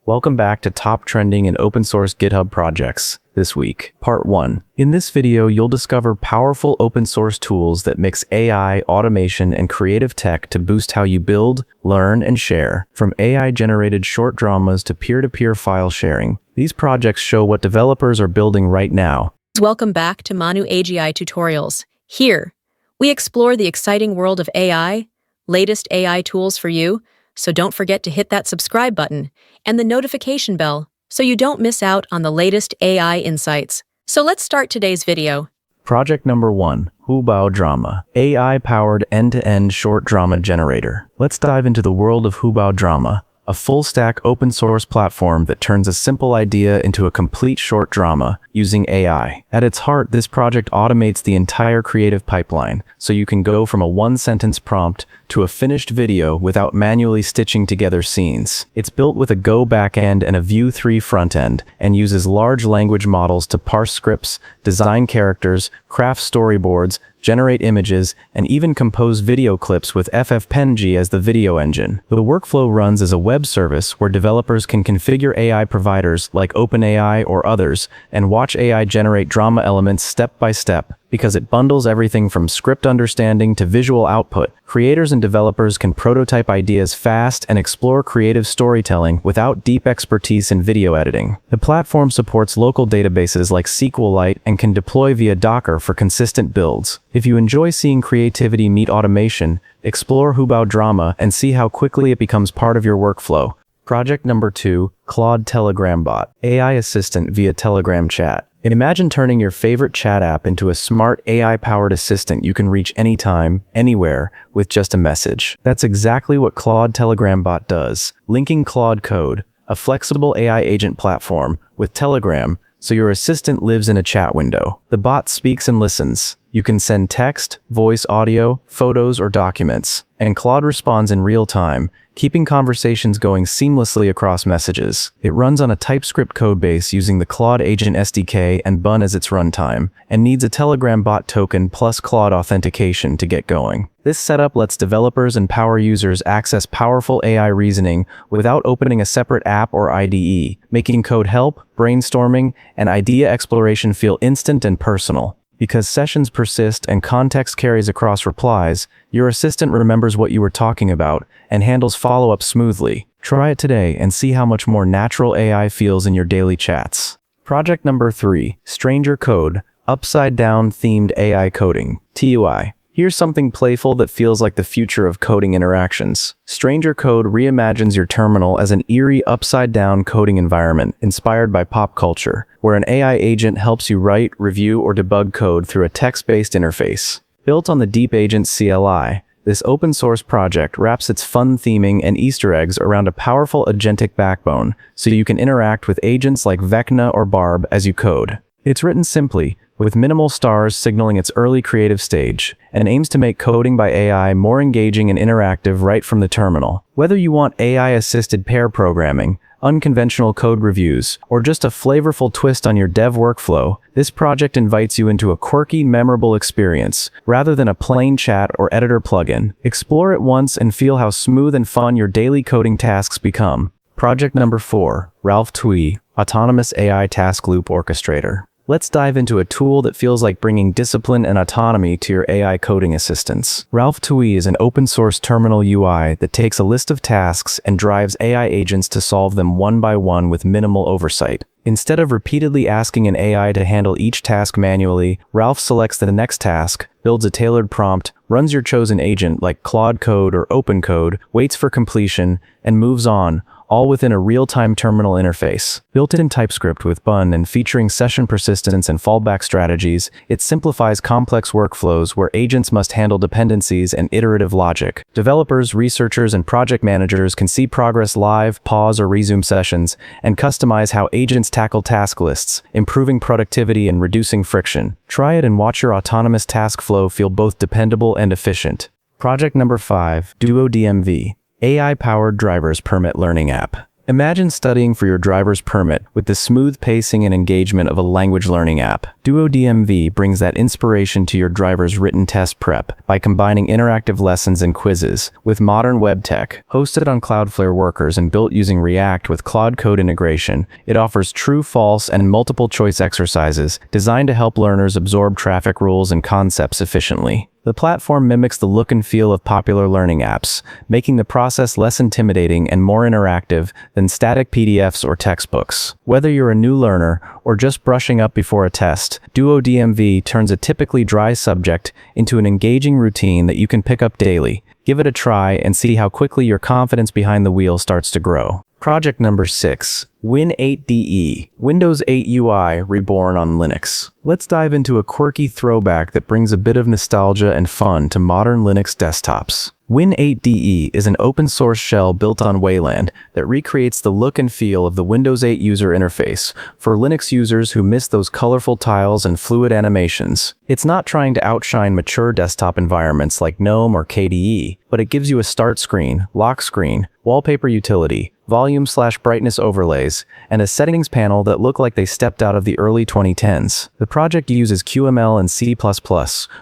Welcome back to Top Trending and Open Source GitHub Projects. This week, Part 1. In this video, you'll discover powerful open source tools that mix AI, automation, and creative tech to boost how you build, learn, and share. From AI-generated short dramas to peer-to-peer file sharing, these projects show what developers are building right now. Welcome back to Manu AGI Tutorials. Here, we explore the exciting world of AI, latest AI tools for you, so don't forget to hit that subscribe button and the notification bell so you don't miss out on the latest AI insights. So let's start today's video. Project number 1, Huobao Drama, AI-powered end-to-end short drama generator. Let's dive into the world of Huobao Drama, a full-stack open-source platform that turns a simple idea into a complete short drama using AI. At its heart, this project automates the entire creative pipeline, so you can go from a one-sentence prompt to a finished video without manually stitching together scenes. It's built with a Go backend and a Vue 3 frontend, and uses large language models to parse scripts, design characters, craft storyboards, generate images, and even compose video clips with FFmpeg as the video engine. The workflow runs as a web service where developers can configure AI providers like OpenAI or others and watch AI generate drama elements step by step. Because it bundles everything from script understanding to visual output, creators and developers can prototype ideas fast and explore creative storytelling without deep expertise in video editing. The platform supports local databases like SQLite and can deploy via Docker for consistent builds. If you enjoy seeing creativity meet automation, explore Huobao Drama and see how quickly it becomes part of your workflow. Project number 2, Claude Telegram Bot, AI assistant via Telegram chat. Imagine turning your favorite chat app into a smart AI-powered assistant you can reach anytime, anywhere, with just a message. That's exactly what Claude Telegram Bot does, linking Claude Code, a flexible AI agent platform, with Telegram, so your assistant lives in a chat window. The bot speaks and listens. You can send text, voice, audio, photos, or documents, and Claude responds in real time, keeping conversations going seamlessly across messages. It runs on a TypeScript codebase using the Claude Agent SDK and Bun as its runtime, and needs a Telegram bot token plus Claude authentication to get going. This setup lets developers and power users access powerful AI reasoning without opening a separate app or IDE, making code help, brainstorming, and idea exploration feel instant and personal. Because sessions persist and context carries across replies, your assistant remembers what you were talking about and handles follow-up smoothly. Try it today and see how much more natural AI feels in your daily chats. Project number 3, Stranger Code, Upside-Down Themed AI Coding, TUI. Here's something playful that feels like the future of coding interactions. Stranger Code reimagines your terminal as an eerie upside-down coding environment inspired by pop culture, where an AI agent helps you write, review, or debug code through a text-based interface. Built on the Deep Agent CLI, this open-source project wraps its fun theming and Easter eggs around a powerful agentic backbone, so you can interact with agents like Vecna or Barb as you code. It's written simply, with minimal stars signaling its early creative stage, and aims to make coding by AI more engaging and interactive right from the terminal. Whether you want AI-assisted pair programming, unconventional code reviews, or just a flavorful twist on your dev workflow, this project invites you into a quirky, memorable experience, rather than a plain chat or editor plugin. Explore it once and feel how smooth and fun your daily coding tasks become. Project number 4, Ralph Tui, Autonomous AI Task Loop Orchestrator. Let's dive into a tool that feels like bringing discipline and autonomy to your AI coding assistants. Ralph Tui is an open-source terminal UI that takes a list of tasks and drives AI agents to solve them one by one with minimal oversight. Instead of repeatedly asking an AI to handle each task manually, Ralph selects the next task, builds a tailored prompt, runs your chosen agent like Claude Code or OpenCode, waits for completion, and moves on, all within a real-time terminal interface. Built in TypeScript with Bun and featuring session persistence and fallback strategies, it simplifies complex workflows where agents must handle dependencies and iterative logic. Developers, researchers, and project managers can see progress live, pause or resume sessions, and customize how agents tackle task lists, improving productivity and reducing friction. Try it and watch your autonomous task flow feel both dependable and efficient. Project number 5, DuoDMV, AI-powered driver's permit learning app. Imagine studying for your driver's permit with the smooth pacing and engagement of a language learning app. DuoDMV brings that inspiration to your driver's written test prep by combining interactive lessons and quizzes with modern web tech. Hosted on Cloudflare workers and built using React with Claude code integration, it offers true, false, and multiple choice exercises designed to help learners absorb traffic rules and concepts efficiently. The platform mimics the look and feel of popular learning apps, making the process less intimidating and more interactive than static PDFs or textbooks. Whether you're a new learner or just brushing up before a test, DuoDMV turns a typically dry subject into an engaging routine that you can pick up daily. Give it a try and see how quickly your confidence behind the wheel starts to grow. Project number 6. Win8.de, Windows 8 UI reborn on Linux. Let's dive into a quirky throwback that brings a bit of nostalgia and fun to modern Linux desktops. Win8.de is an open-source shell built on Wayland that recreates the look and feel of the Windows 8 user interface for Linux users who miss those colorful tiles and fluid animations. It's not trying to outshine mature desktop environments like GNOME or KDE, but it gives you a start screen, lock screen, wallpaper utility, volume/brightness overlays, and a settings panel that look like they stepped out of the early 2010s. The project uses QML and C++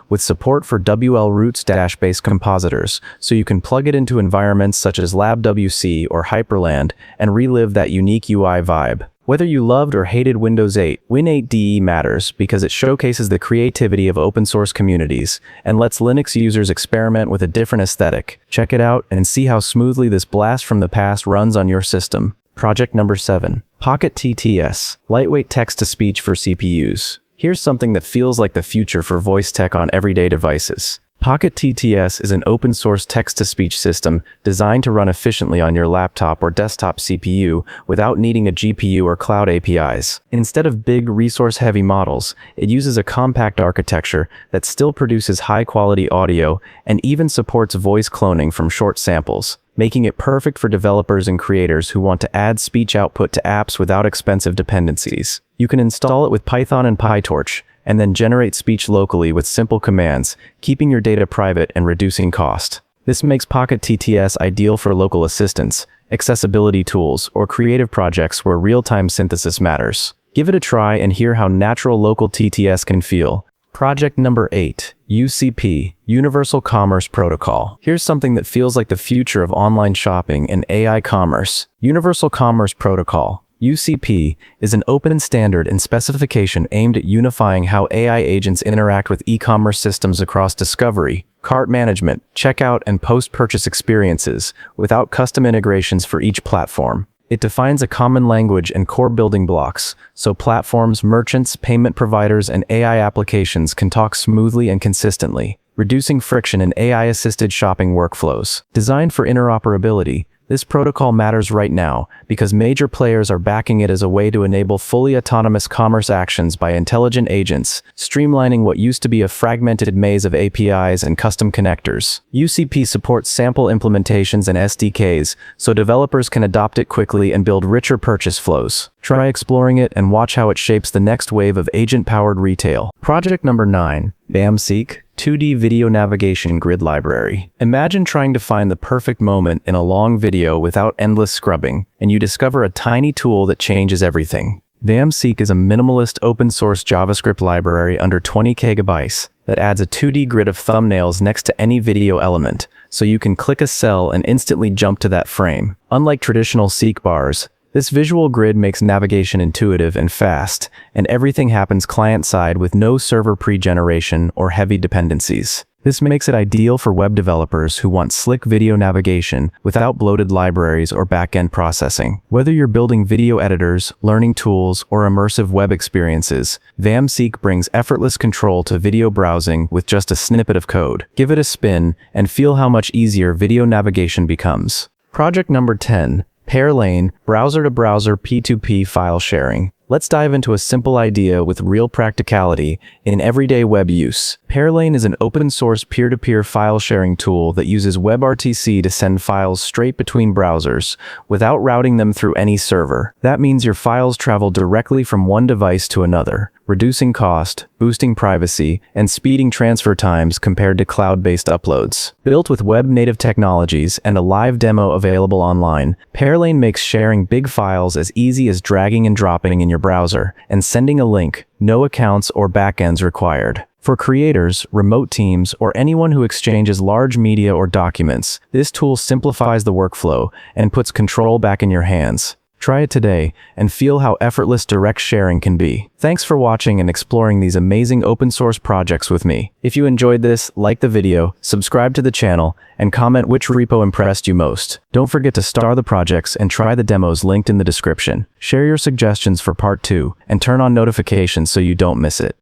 with support for WL-Roots-based compositors, so you can plug it into environments such as LabWC or Hyperland and relive that unique UI vibe. Whether you loved or hated Windows 8, Win8.de matters because it showcases the creativity of open-source communities and lets Linux users experiment with a different aesthetic. Check it out and see how smoothly this blast from the past runs on your system. Project number 7. Pocket-TTS, lightweight text-to-speech for CPUs. Here's something that feels like the future for voice tech on everyday devices. Pocket-TTS is an open-source text-to-speech system designed to run efficiently on your laptop or desktop CPU without needing a GPU or cloud APIs. Instead of big, resource-heavy models, it uses a compact architecture that still produces high-quality audio and even supports voice cloning from short samples, making it perfect for developers and creators who want to add speech output to apps without expensive dependencies. You can install it with Python and PyTorch, and then generate speech locally with simple commands, keeping your data private and reducing cost. This makes Pocket-TTS ideal for local assistance, accessibility tools, or creative projects where real-time synthesis matters. Give it a try and hear how natural local TTS can feel. Project number 8. UCP, Universal Commerce Protocol. Here's something that feels like the future of online shopping and AI commerce. Universal Commerce Protocol, UCP, is an open standard and specification aimed at unifying how AI agents interact with e-commerce systems across discovery, cart management, checkout, and post-purchase experiences, without custom integrations for each platform. It defines a common language and core building blocks, so platforms, merchants, payment providers, and AI applications can talk smoothly and consistently, reducing friction in AI-assisted shopping workflows. Designed for interoperability, this protocol matters right now because major players are backing it as a way to enable fully autonomous commerce actions by intelligent agents, streamlining what used to be a fragmented maze of APIs and custom connectors. UCP supports sample implementations and SDKs, so developers can adopt it quickly and build richer purchase flows. Try exploring it and watch how it shapes the next wave of agent-powered retail. Project number 9. VAM Seek, 2D Video Navigation Grid Library. Imagine trying to find the perfect moment in a long video without endless scrubbing, and you discover a tiny tool that changes everything. VAM Seek is a minimalist open-source JavaScript library under 20 KB that adds a 2D grid of thumbnails next to any video element, so you can click a cell and instantly jump to that frame. Unlike traditional Seek bars, this visual grid makes navigation intuitive and fast, and everything happens client-side with no server pre-generation or heavy dependencies. This makes it ideal for web developers who want slick video navigation without bloated libraries or back-end processing. Whether you're building video editors, learning tools, or immersive web experiences, VAM Seek brings effortless control to video browsing with just a snippet of code. Give it a spin and feel how much easier video navigation becomes. Project number 10. Pairlane, browser-to-browser P2P file sharing. Let's dive into a simple idea with real practicality in everyday web use. Pairlane is an open-source peer-to-peer file sharing tool that uses webrtc to send files straight between browsers without routing them through any server. That means your files travel directly from one device to another, reducing cost, boosting privacy, and speeding transfer times compared to cloud-based uploads. Built with web-native technologies and a live demo available online, Pairlane makes sharing big files as easy as dragging and dropping in your browser and sending a link, no accounts or backends required. For creators, remote teams, or anyone who exchanges large media or documents, this tool simplifies the workflow and puts control back in your hands. Try it today and feel how effortless direct sharing can be. Thanks for watching and exploring these amazing open source projects with me. If you enjoyed this, like the video, subscribe to the channel, and comment which repo impressed you most. Don't forget to star the projects and try the demos linked in the description. Share your suggestions for part 2 and turn on notifications so you don't miss it.